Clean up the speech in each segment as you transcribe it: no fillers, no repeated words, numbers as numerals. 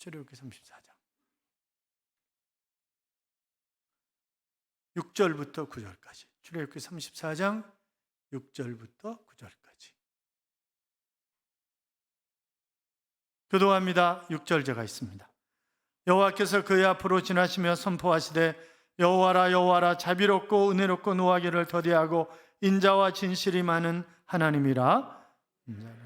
출애굽기 34장 6절부터 9절까지. 출애굽기 34장 6절부터 9절까지. 교도합니다. 6절제가 있습니다. 여호와께서 그의 앞으로 지나시며 선포하시되 여호와라 여호와라 자비롭고 은혜롭고 노하기를 더디하고 인자와 진실이 많은 하나님이라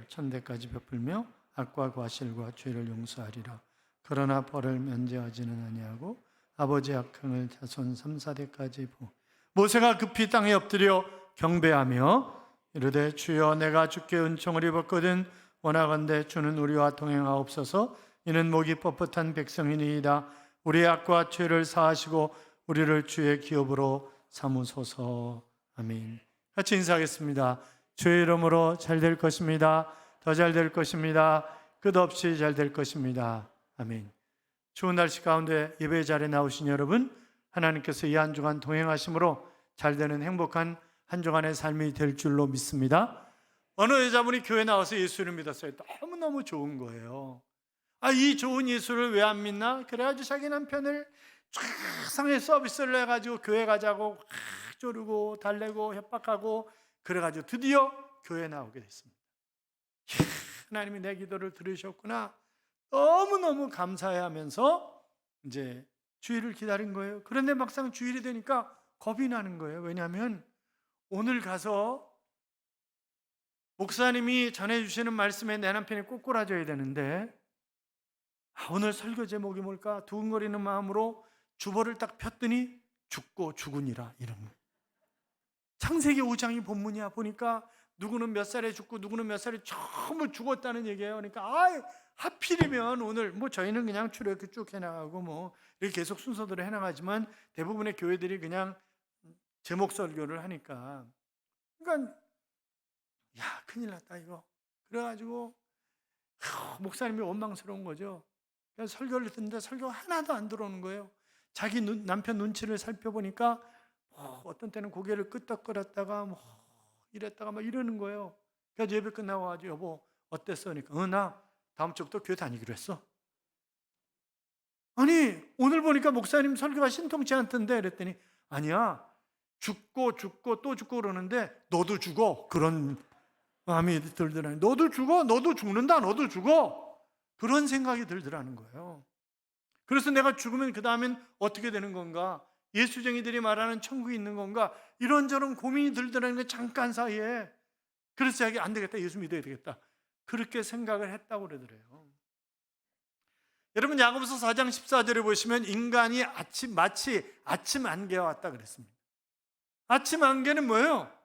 천대까지 베풀며 악과 과실과 죄를 용서하리라. 그러나 벌을 면제하지는 아니하고 아버지의 악행을 자손 3, 4대까지 보. 모세가 급히 땅에 엎드려 경배하며 이르되 주여 내가 주께 은총을 입었거든 원하건대 주는 우리와 동행하옵소서. 이는 목이 뻣뻣한 백성이니이다. 우리의 악과 죄를 사하시고 우리를 주의 기업으로 삼으소서. 아멘. 같이 인사하겠습니다. 주의 이름으로 잘 될 것입니다. 더 잘 될 것입니다. 끝없이 잘 될 것입니다. 아멘. 추운 날씨 가운데 예배 자리에 나오신 여러분, 하나님께서 이 한 주간 동행하심으로 잘 되는 행복한 한 주간의 삶이 될 줄로 믿습니다. 어느 여자분이 교회 나와서 예수를 믿었어요. 너무너무 좋은 거예요. 이 좋은 예수를 왜 안 믿나? 그래가지고 자기 남편을 최상의 서비스를 해가지고 교회 가자고 조르고 달래고 협박하고 그래가지고 드디어 교회 나오게 됐습니다. 하나님이 내 기도를 들으셨구나. 너무너무 감사해하면서 이제 주일을 기다린 거예요. 그런데 막상 주일이 되니까 겁이 나는 거예요. 왜냐하면 오늘 가서 목사님이 전해주시는 말씀에 내 남편이 꼬꾸라져야 되는데 오늘 설교 제목이 뭘까? 두근거리는 마음으로 주보를 딱 폈더니 죽고 죽으니라 이런 거예요. 창세기 5장이 본문이야. 보니까 누구는 몇 살에 죽고 누구는 몇 살에 전부 죽었다는 얘기예요. 그러니까 하필이면 오늘 저희는 그냥 출애굽기 쭉 해나가고 이렇게 계속 순서대로 해나가지만 대부분의 교회들이 그냥 제목 설교를 하니까 그러니까 큰일 났다 이거. 그래가지고 목사님이 원망스러운 거죠. 그래서 설교를 듣는데 설교가 하나도 안 들어오는 거예요. 자기 남편 눈치를 살펴보니까 어떤 때는 고개를 끄덕거렸다가 이랬다가 이러는 거예요. 그래서 예배 끝나고 가지고 여보 어땠어? 그러니까 나 다음 주부터 교회 다니기로 했어. 아니 오늘 보니까 목사님 설교가 신통치 않던데 그랬더니 아니야 죽고 또 죽고 그러는데 너도 죽어. 그런 마음이 들더라니. 너도 죽어. 너도 죽는다. 너도 죽어. 그런 생각이 들더라는 거예요. 그래서 내가 죽으면 그 다음엔 어떻게 되는 건가? 예수쟁이들이 말하는 천국이 있는 건가? 이런저런 고민이 들더라는 게 잠깐 사이에. 그래서 자기 안 되겠다. 예수 믿어야 되겠다. 그렇게 생각을 했다고 그러더래요. 여러분 야고보서 4장 14절에 보시면 인간이 마치 아침 안개와 왔다 그랬습니다. 아침 안개는 뭐예요?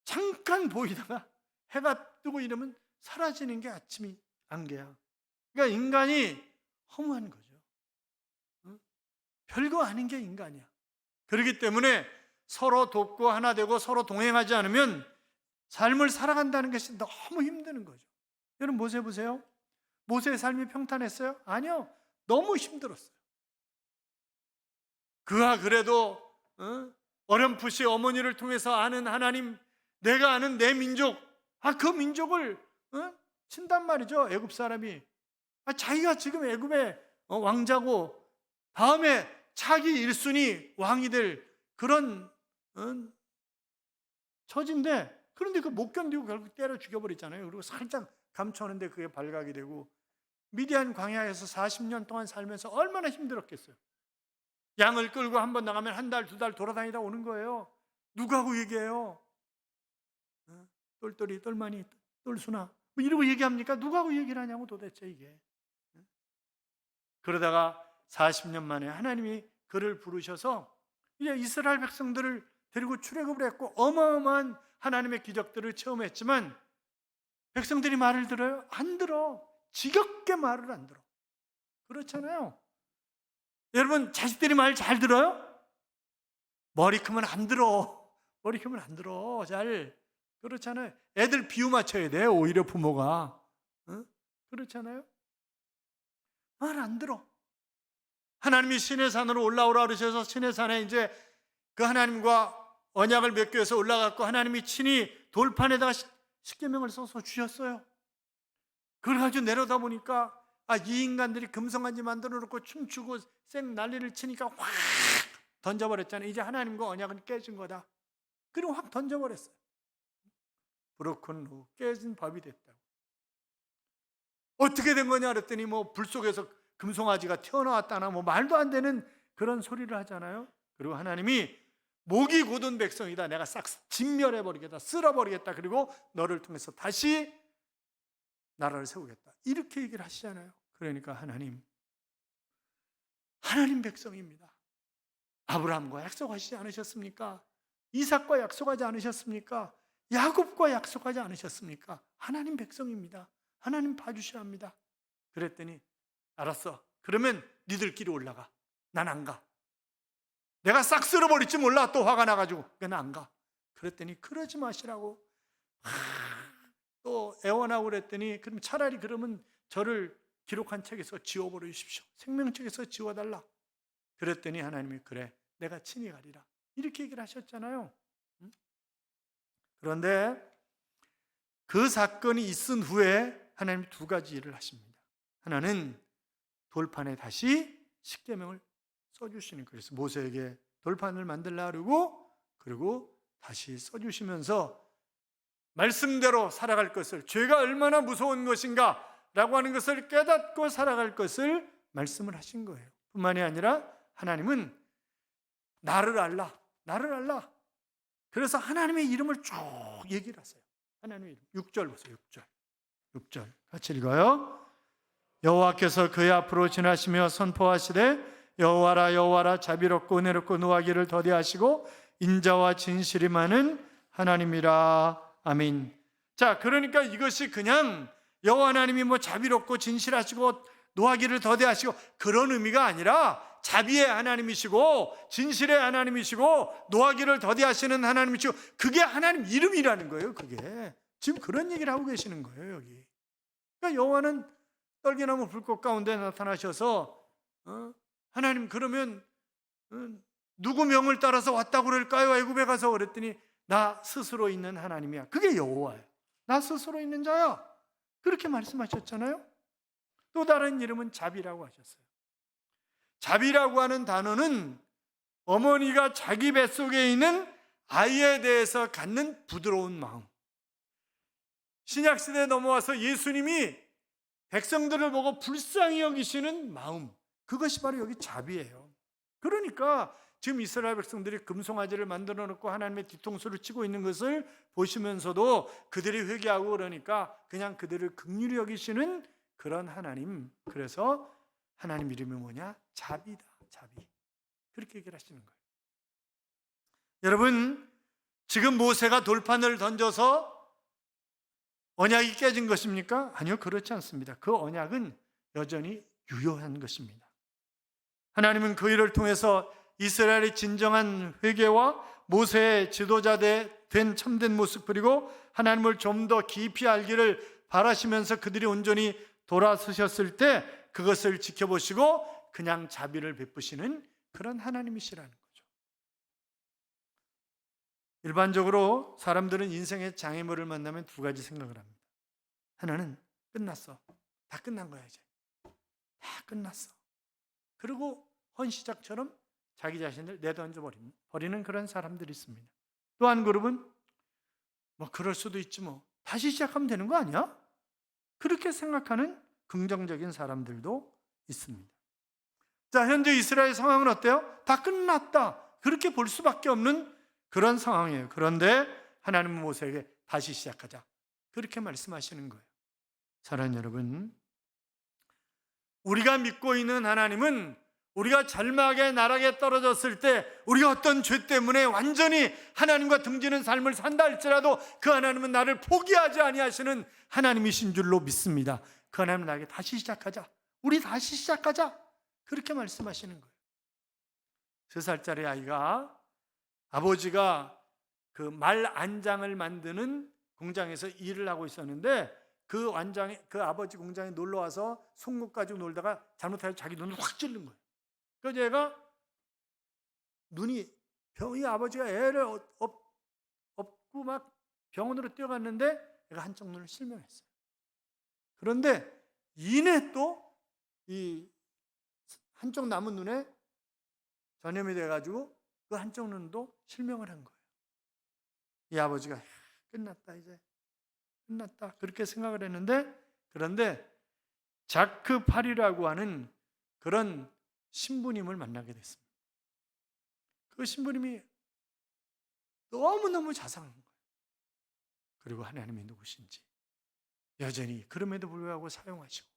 잠깐 보이다가 해가 뜨고 이러면 사라지는 게 아침이 안개야. 그러니까 인간이 허무한 거죠. 별거 아닌 게 인간이야. 그렇기 때문에 서로 돕고 하나 되고 서로 동행하지 않으면 삶을 살아간다는 것이 너무 힘드는 거죠. 여러분 모세 보세요. 모세의 삶이 평탄했어요? 아니요. 너무 힘들었어요. 그가 그래도 어렴풋이 어머니를 통해서 아는 하나님, 내가 아는 내 민족, 그 민족을 친단 말이죠. 애굽 사람이. 자기가 지금 애굽의 왕자고 다음에 차기 1순위 왕이 될 그런 처지인데 그런데 그 못 견디고 결국 때려 죽여버렸잖아요. 그리고 살짝 감추었는데 그게 발각이 되고 미디안 광야에서 40년 동안 살면서 얼마나 힘들었겠어요. 양을 끌고 한번 나가면 한 달, 두 달 돌아다니다 오는 거예요. 누구하고 얘기해요? 똘똘이, 똘마니, 똘수나 이러고 얘기합니까? 누구하고 얘기를 하냐고 도대체 이게. 그러다가 40년 만에 하나님이 그를 부르셔서 이제 이스라엘 백성들을 데리고 출애굽을 했고 어마어마한 하나님의 기적들을 체험했지만 백성들이 말을 들어요? 안 들어. 지겹게 말을 안 들어. 그렇잖아요. 여러분 자식들이 말 잘 들어요? 머리 크면 안 들어. 머리 크면 안 들어. 잘. 그렇잖아요. 애들 비유 맞춰야 돼. 오히려 부모가. 그렇잖아요. 말 안 들어. 하나님이 시내산으로 올라오라 그러셔서 시내산에 이제 그 하나님과 언약을 맺기 위해서 올라갔고 하나님이 친히 돌판에다가 십계명을 써서 주셨어요. 그걸 가지고 내려다 보니까 이 인간들이 금송아지 만들어 놓고 춤추고 쌩 난리를 치니까 확 던져버렸잖아요. 이제 하나님과 언약은 깨진 거다. 그리고 확 던져버렸어요. 브로큰 후 깨진 밥이 됐다고. 어떻게 된 거냐 그랬더니 불 속에서 금송아지가 튀어나왔다나 말도 안 되는 그런 소리를 하잖아요. 그리고 하나님이 목이 곧은 백성이다. 내가 싹 진멸해버리겠다. 쓸어버리겠다. 그리고 너를 통해서 다시 나라를 세우겠다. 이렇게 얘기를 하시잖아요. 그러니까 하나님 백성입니다. 아브라함과 약속하시지 않으셨습니까? 이삭과 약속하지 않으셨습니까? 야곱과 약속하지 않으셨습니까? 하나님 백성입니다. 하나님 봐주셔야 합니다. 그랬더니 알았어. 그러면 니들끼리 올라가. 난 안 가. 내가 싹 쓸어버릴지 몰라. 또 화가 나가지고 난 안 가. 그랬더니 그러지 마시라고 또 애원하고 그랬더니 그럼 차라리 그러면 저를 기록한 책에서 지워버려 주십시오. 생명책에서 지워달라. 그랬더니 하나님이 그래 내가 친히 가리라. 이렇게 얘기를 하셨잖아요. 그런데 그 사건이 있은 후에 하나님이 두 가지 일을 하십니다. 하나는 돌판에 다시 십계명을 써주시는 거예요. 그래서 모세에게 돌판을 만들라 그러고 다시 써주시면서 말씀대로 살아갈 것을, 죄가 얼마나 무서운 것인가 라고 하는 것을 깨닫고 살아갈 것을 말씀을 하신 거예요. 뿐만이 아니라 하나님은 나를 알라. 그래서 하나님의 이름을 쭉 얘기를 하세요. 하나님의 이름. 6절 보세요. 6절 같이 읽어요. 여호와께서 그의 앞으로 지나시며 선포하시되 여호와라 여호와라 자비롭고 은혜롭고 노하기를 더디하시고 인자와 진실이 많은 하나님이라. 아멘. 자, 그러니까 이것이 그냥 여호와 하나님이 자비롭고 진실하시고 노하기를 더디하시고 그런 의미가 아니라 자비의 하나님이시고 진실의 하나님이시고 노하기를 더디하시는 하나님이시고 그게 하나님 이름이라는 거예요. 그게 지금 그런 얘기를 하고 계시는 거예요. 여기 그러니까 여호와는 떨기나무 불꽃 가운데 나타나셔서 하나님 그러면 누구 명을 따라서 왔다고 그럴까요? 애굽에 가서 그랬더니 나 스스로 있는 하나님이야. 그게 여호와예요. 나 스스로 있는 자야. 그렇게 말씀하셨잖아요. 또 다른 이름은 자비라고 하셨어요. 자비라고 하는 단어는 어머니가 자기 뱃속에 있는 아이에 대해서 갖는 부드러운 마음. 신약시대에 넘어와서 예수님이 백성들을 보고 불쌍히 여기시는 마음, 그것이 바로 여기 자비예요. 그러니까 지금 이스라엘 백성들이 금송아지를 만들어 놓고 하나님의 뒤통수를 치고 있는 것을 보시면서도 그들이 회개하고 그러니까 그냥 그들을 긍휼히 여기시는 그런 하나님. 그래서 하나님 이름이 뭐냐? 자비다. 자비. 그렇게 얘기를 하시는 거예요. 여러분, 지금 모세가 돌판을 던져서 언약이 깨진 것입니까? 아니요, 그렇지 않습니다. 그 언약은 여전히 유효한 것입니다. 하나님은 그 일을 통해서 이스라엘의 진정한 회개와 모세의 지도자 된 참된 모습, 그리고 하나님을 좀 더 깊이 알기를 바라시면서 그들이 온전히 돌아서셨을 때 그것을 지켜보시고 그냥 자비를 베푸시는 그런 하나님이시라는 거죠. 일반적으로 사람들은 인생의 장애물을 만나면 두 가지 생각을 합니다. 하나는 끝났어. 다 끝난 거야 이제. 다 끝났어. 그리고 헌시작처럼 자기 자신을 내던져 버리는 그런 사람들이 있습니다. 또 한 그룹은 그럴 수도 있지 다시 시작하면 되는 거 아니야? 그렇게 생각하는 긍정적인 사람들도 있습니다. 자, 현재 이스라엘 상황은 어때요? 다 끝났다. 그렇게 볼 수밖에 없는 그런 상황이에요. 그런데 하나님은 모세에게 다시 시작하자. 그렇게 말씀하시는 거예요. 사랑하는 여러분, 우리가 믿고 있는 하나님은 우리가 절망의 나락에 떨어졌을 때 우리가 어떤 죄 때문에 완전히 하나님과 등지는 삶을 산다 할지라도 그 하나님은 나를 포기하지 아니하시는 하나님이신 줄로 믿습니다. 그 하나님은 나에게 다시 시작하자. 우리 다시 시작하자. 그렇게 말씀하시는 거예요. 3살짜리 아이가 아버지가 그 말 안장을 만드는 공장에서 일을 하고 있었는데 그 아버지 공장에 놀러 와서 송곳 가지고 놀다가 잘못해서 자기 눈을 확 찔른 거예요. 그래서 얘가 이 아버지가 애를 업고 막 병원으로 뛰어갔는데 얘가 한쪽 눈을 실명했어요. 그런데 이내 또 이 한쪽 남은 눈에 전염이 돼가지고 그 한쪽 눈도 실명을 한 거예요. 이 아버지가 끝났다, 이제 끝났다, 그렇게 생각을 했는데, 그런데 자크 팔이라고 하는 그런 신부님을 만나게 됐습니다. 그 신부님이 너무너무 자상한 거예요. 그리고 하나님이 누구신지 여전히 그럼에도 불구하고 사용하시고,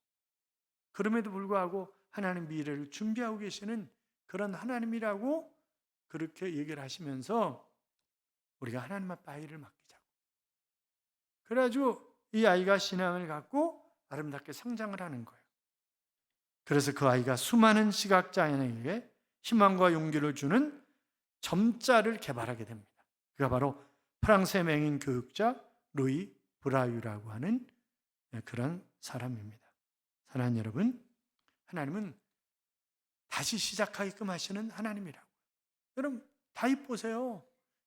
그럼에도 불구하고 하나님 미래를 준비하고 계시는 그런 하나님이라고 그렇게 얘기를 하시면서 우리가 하나님 앞에 아이를 맡기자고. 그래가지고 이 아이가 신앙을 갖고 아름답게 성장을 하는 거예요. 그래서 그 아이가 수많은 시각장애인에게 희망과 용기를 주는 점자를 개발하게 됩니다. 그가 바로 프랑스의 맹인 교육자 루이 브라유라고 하는 그런 사람입니다. 사랑하는 여러분, 하나님은 다시 시작하게끔 하시는 하나님이라고. 여러분, 다윗 보세요.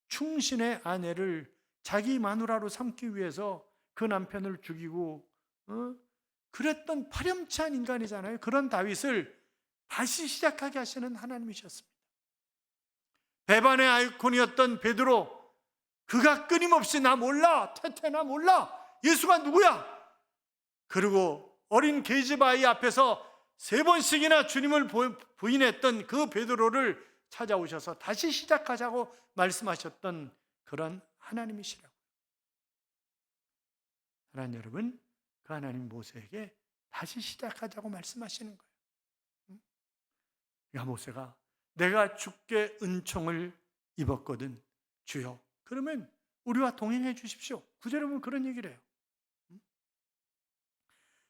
충신의 아내를 자기 마누라로 삼기 위해서 그 남편을 죽이고 그랬던 파렴치한 인간이잖아요. 그런 다윗을 다시 시작하게 하시는 하나님이셨습니다. 배반의 아이콘이었던 베드로, 그가 끊임없이 나 몰라, 태태 나 몰라, 예수가 누구야? 그리고 어린 계집 아이 앞에서 3번씩이나 주님을 부인했던 그 베드로를 찾아오셔서 다시 시작하자고 말씀하셨던 그런 하나님이시라고요. 하나님 여러분, 그 하나님 모세에게 다시 시작하자고 말씀하시는 거예요. 그러니까 모세가 내가 주께 은총을 입었거든 주여, 그러면 우리와 동행해 주십시오. 9절에 보면 그런 얘기를 해요.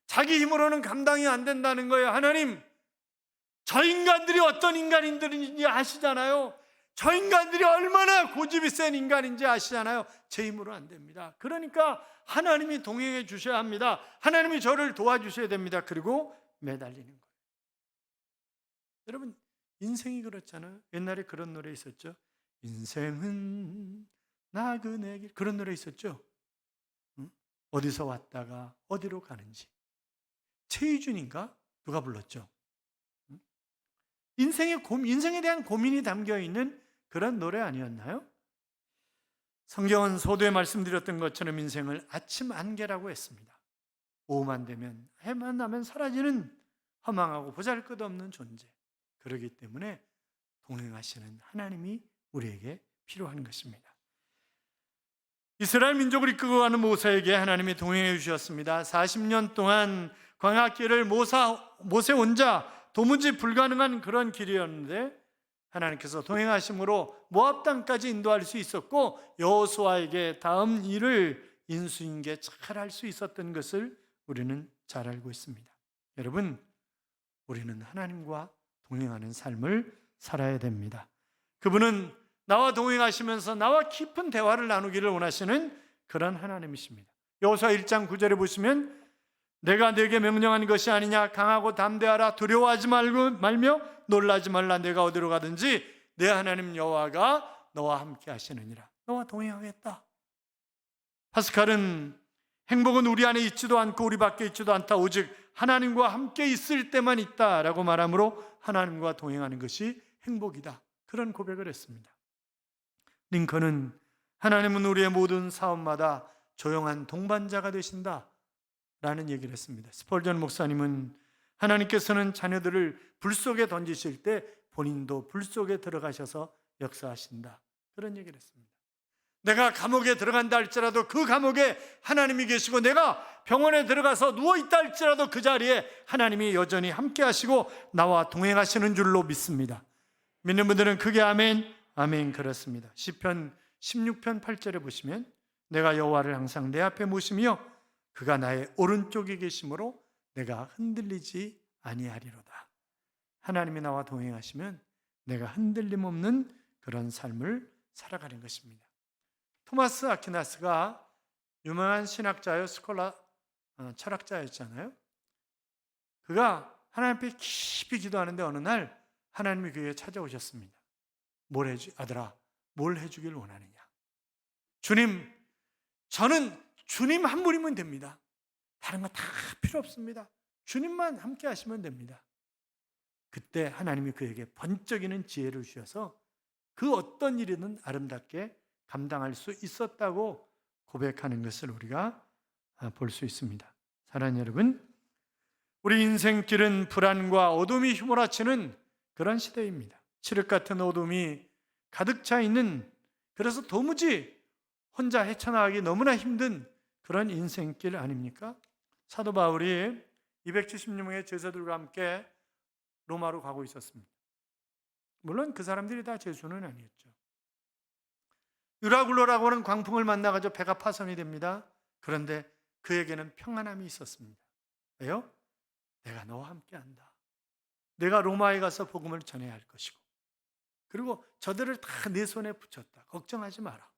자기 힘으로는 감당이 안 된다는 거예요. 하나님, 저 인간들이 어떤 인간인지 아시잖아요. 저 인간들이 얼마나 고집이 센 인간인지 아시잖아요. 제 힘으로 안 됩니다. 그러니까 하나님이 동행해 주셔야 합니다. 하나님이 저를 도와주셔야 됩니다. 그리고 매달리는 거예요. 여러분, 인생이 그렇잖아요. 옛날에 그런 노래 있었죠. 인생은 나그네 길, 그런 노래 있었죠. 어디서 왔다가 어디로 가는지. 최희준인가? 누가 불렀죠? 인생에 대한 고민이 담겨 있는 그런 노래 아니었나요? 성경은 서두에 말씀드렸던 것처럼 인생을 아침 안개라고 했습니다. 오후만 되면, 해만 나면 사라지는 허망하고 보잘것없는 존재. 그렇기 때문에 동행하시는 하나님이 우리에게 필요한 것입니다. 이스라엘 민족을 이끌고 가는 모세에게 하나님이 동행해 주셨습니다. 40년 동안 광야길을 모세 혼자 도무지 불가능한 그런 길이었는데 하나님께서 동행하심으로 모압 땅까지 인도할 수 있었고, 여호수아에게 다음 일을 인수인계 잘 할 수 있었던 것을 우리는 잘 알고 있습니다. 여러분, 우리는 하나님과 동행하는 삶을 살아야 됩니다. 그분은 나와 동행하시면서 나와 깊은 대화를 나누기를 원하시는 그런 하나님이십니다. 여호수아 1장 9절에 보시면 내가 네게 명령한 것이 아니냐, 강하고 담대하라, 두려워하지 말며 놀라지 말라, 내가 어디로 가든지 내 하나님 여호와가 너와 함께 하시느니라. 너와 동행하겠다. 파스칼은 행복은 우리 안에 있지도 않고 우리 밖에 있지도 않다, 오직 하나님과 함께 있을 때만 있다라고 말하므로 하나님과 동행하는 것이 행복이다, 그런 고백을 했습니다. 링컨은 하나님은 우리의 모든 사업마다 조용한 동반자가 되신다 라는 얘기를 했습니다. 스펄전 목사님은 하나님께서는 자녀들을 불 속에 던지실 때 본인도 불 속에 들어가셔서 역사하신다, 그런 얘기를 했습니다. 내가 감옥에 들어간다 할지라도 그 감옥에 하나님이 계시고, 내가 병원에 들어가서 누워있다 할지라도 그 자리에 하나님이 여전히 함께 하시고 나와 동행하시는 줄로 믿습니다. 믿는 분들은 크게 아멘, 아멘. 그렇습니다. 시편 16편 8절에 보시면 내가 여호와를 항상 내 앞에 모시며 그가 나의 오른쪽에 계심으로 내가 흔들리지 아니하리로다. 하나님이 나와 동행하시면 내가 흔들림 없는 그런 삶을 살아가는 것입니다. 토마스 아퀴나스가 유명한 신학자요, 철학자였잖아요. 그가 하나님 앞에 깊이 기도하는데 어느 날 하나님이 그에게 찾아오셨습니다. 아들아, 뭘 해주길 원하느냐? 주님, 저는 주님 한 분이면 됩니다. 다른 거 다 필요 없습니다. 주님만 함께 하시면 됩니다. 그때 하나님이 그에게 번쩍이는 지혜를 주셔서 그 어떤 일이든 아름답게 감당할 수 있었다고 고백하는 것을 우리가 볼 수 있습니다. 사랑하는 여러분, 우리 인생길은 불안과 어둠이 휘몰아치는 그런 시대입니다. 칠흑 같은 어둠이 가득 차 있는, 그래서 도무지 혼자 헤쳐나가기 너무나 힘든 그런 인생길 아닙니까? 사도 바울이 270명의 제자들과 함께 로마로 가고 있었습니다. 물론 그 사람들이 다 죄수는 아니었죠. 유라굴로라고 하는 광풍을 만나가지고 배가 파손이 됩니다. 그런데 그에게는 평안함이 있었습니다. 왜요? 내가 너와 함께한다. 내가 로마에 가서 복음을 전해야 할 것이고, 그리고 저들을 다 내 손에 붙였다. 걱정하지 마라.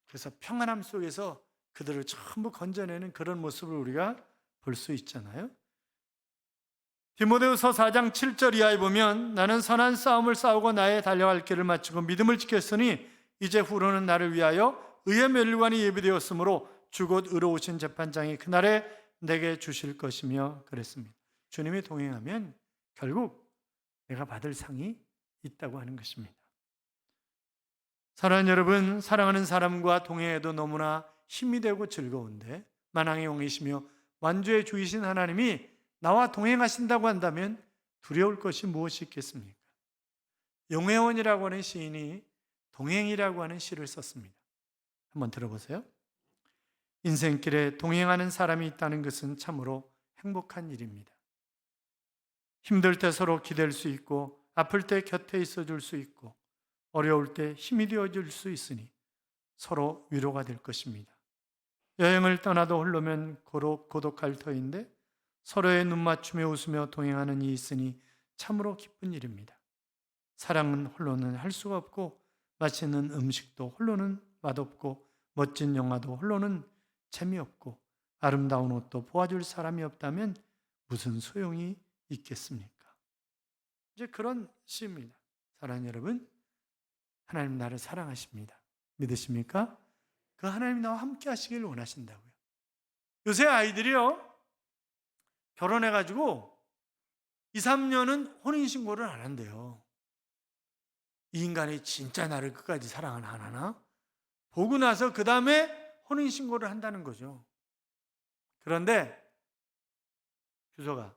그래서 평안함 속에서 그들을 전부 건져내는 그런 모습을 우리가 볼 수 있잖아요. 디모데후서 4장 7절 이하에 보면 나는 선한 싸움을 싸우고 나의 달려갈 길을 마치고 믿음을 지켰으니 이제 후로는 나를 위하여 의의 멸관이 예비되었으므로 주곧 의로우신 재판장이 그날에 내게 주실 것이며 그랬습니다. 주님이 동행하면 결국 내가 받을 상이 있다고 하는 것입니다. 사랑하는 여러분, 사랑하는 사람과 동행해도 너무나 힘이 되고 즐거운데 만왕의 영이시며 만주의 주이신 하나님이 나와 동행하신다고 한다면 두려울 것이 무엇이 있겠습니까? 용혜원이라고 하는 시인이 동행이라고 하는 시를 썼습니다. 한번 들어보세요. 인생길에 동행하는 사람이 있다는 것은 참으로 행복한 일입니다. 힘들 때 서로 기댈 수 있고 아플 때 곁에 있어 줄 수 있고 어려울 때 힘이 되어 줄 수 있으니 서로 위로가 될 것입니다. 여행을 떠나도 홀로면 고독할 터인데 서로의 눈맞춤에 웃으며 동행하는 이 있으니 참으로 기쁜 일입니다. 사랑은 홀로는 할 수가 없고 맛있는 음식도 홀로는 맛없고 멋진 영화도 홀로는 재미없고 아름다운 옷도 보아줄 사람이 없다면 무슨 소용이 있겠습니까? 이제 그런 시입니다. 사랑하는 여러분, 하나님 나를 사랑하십니다. 믿으십니까? 그 하나님 나와 함께 하시길 원하신다고요. 요새 아이들이요, 결혼해가지고 2, 3년은 혼인신고를 안 한대요. 이 인간이 진짜 나를 끝까지 사랑을 안 하나? 보고 나서 그 다음에 혼인신고를 한다는 거죠. 그런데 규서가,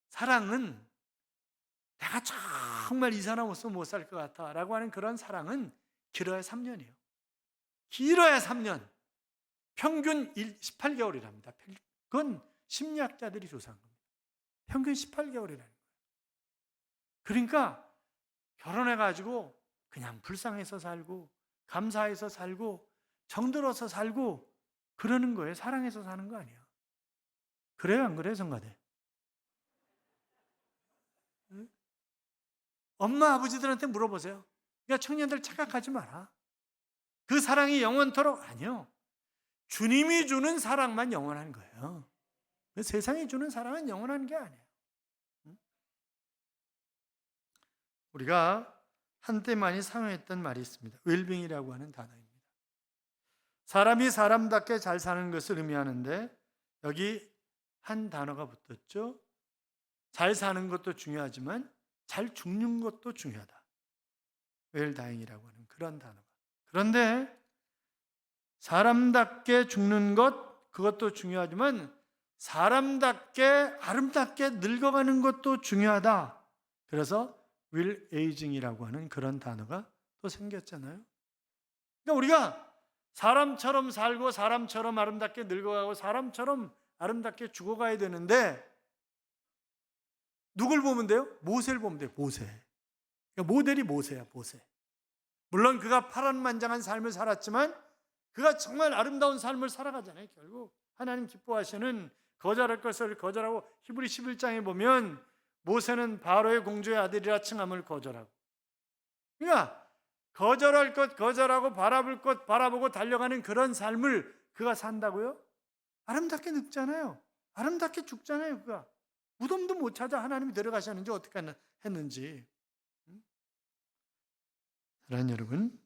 사랑은 내가 정말 이 사람 없으면 못 살 것 같아 라고 하는 그런 사랑은 길어야 3년이에요. 길어야 3년. 평균 18개월이랍니다. 그건 심리학자들이 조사한 겁니다. 평균 18개월이라는 거예요. 그러니까 결혼해가지고 그냥 불쌍해서 살고 감사해서 살고 정들어서 살고 그러는 거예요. 사랑해서 사는 거 아니야. 그래요, 안 그래요, 성가대? 응? 엄마 아버지들한테 물어보세요. 그러니까 청년들 착각하지 마라. 그 사랑이 영원토록 아니요. 주님이 주는 사랑만 영원한 거예요. 세상이 주는 사랑은 영원한 게 아니에요. 우리가 한때 많이 사용했던 말이 있습니다. 웰빙이라고 하는 단어입니다. 사람이 사람답게 잘 사는 것을 의미하는데 여기 한 단어가 붙었죠. 잘 사는 것도 중요하지만 잘 죽는 것도 중요하다. 웰다잉이라고 하는 그런 단어가. 그런데 사람답게 죽는 것, 그것도 중요하지만 사람답게 아름답게 늙어가는 것도 중요하다. 그래서 윌 에이징이라고 하는 그런 단어가 또 생겼잖아요. 그러니까 우리가 사람처럼 살고 사람처럼 아름답게 늙어가고 사람처럼 아름답게 죽어가야 되는데 누굴 보면 돼요? 모세를 보면 돼요. 모세. 그러니까 모델이 모세야, 모세. 물론 그가 파란만장한 삶을 살았지만 그가 정말 아름다운 삶을 살아가잖아요. 결국 하나님 기뻐하시는 거절할 것을 거절하고 히브리 11장에 보면 모세는 바로의 공주의 아들이라 칭함을 거절하고, 그러니까 거절할 것 거절하고 바라볼 것 바라보고 달려가는 그런 삶을 그가 산다고요? 아름답게 늙잖아요. 아름답게 죽잖아요. 그가 무덤도 못 찾아 하나님이 데려가셨는지 어떻게 했는지. 사랑하는 여러분,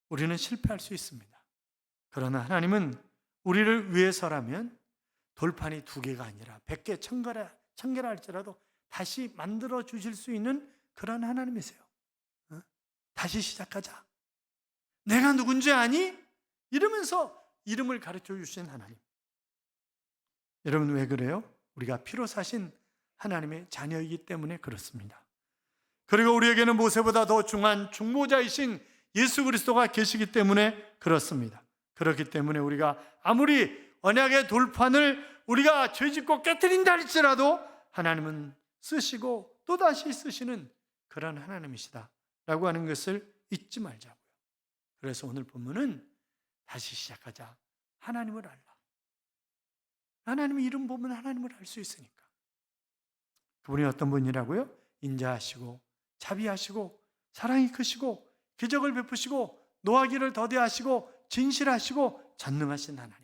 우리는 실패할 수 있습니다. 그러나 하나님은 우리를 위해서라면 돌판이 2개가 아니라 100개, 1000개라 할지라도 다시 만들어 주실 수 있는 그런 하나님이세요. 다시 시작하자. 내가 누군지 아니? 이러면서 이름을 가르쳐 주신 하나님. 여러분 왜 그래요? 우리가 피로 사신 하나님의 자녀이기 때문에 그렇습니다. 그리고 우리에게는 모세보다 더 중한 중보자이신 예수 그리스도가 계시기 때문에 그렇습니다. 그렇기 때문에 우리가 아무리 언약의 돌판을 우리가 죄짓고 깨뜨린다 할지라도 하나님은 쓰시고 또다시 쓰시는 그런 하나님이시다 라고 하는 것을 잊지 말자고요. 그래서 오늘 본문은 다시 시작하자. 하나님을 알라. 하나님의 이름 보면 하나님을 알 수 있으니까. 그분이 어떤 분이라고요? 인자하시고 자비하시고 사랑이 크시고 기적을 베푸시고 노하기를 더디하시고 진실하시고 전능하신 하나님.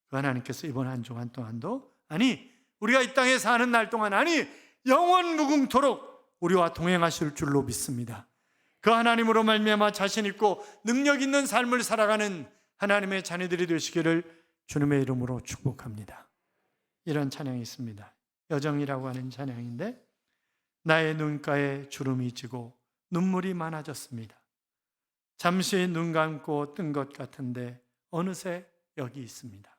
그 하나님께서 이번 한 주간 동안도 우리가 이 땅에 사는 날 동안 영원 무궁토록 우리와 동행하실 줄로 믿습니다. 그 하나님으로 말미암아 자신 있고 능력 있는 삶을 살아가는 하나님의 자녀들이 되시기를 주님의 이름으로 축복합니다. 이런 찬양이 있습니다. 여정이라고 하는 찬양인데 나의 눈가에 주름이 지고 눈물이 많아졌습니다. 잠시 눈 감고 뜬 것 같은데 어느새 여기 있습니다.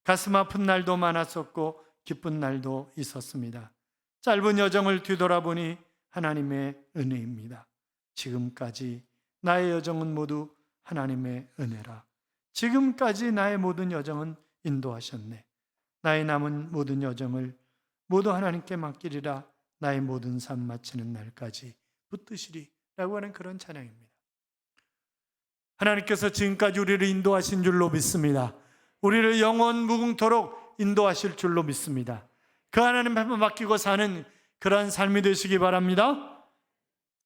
가슴 아픈 날도 많았었고 기쁜 날도 있었습니다. 짧은 여정을 뒤돌아보니 하나님의 은혜입니다. 지금까지 나의 여정은 모두 하나님의 은혜라. 지금까지 나의 모든 여정은 인도하셨네. 나의 남은 모든 여정을 모두 하나님께 맡기리라. 나의 모든 삶 마치는 날까지 붙드시리 라고 하는 그런 찬양입니다. 하나님께서 지금까지 우리를 인도하신 줄로 믿습니다. 우리를 영원 무궁토록 인도하실 줄로 믿습니다. 그 하나님 앞에 맡기고 사는 그러한 삶이 되시기 바랍니다.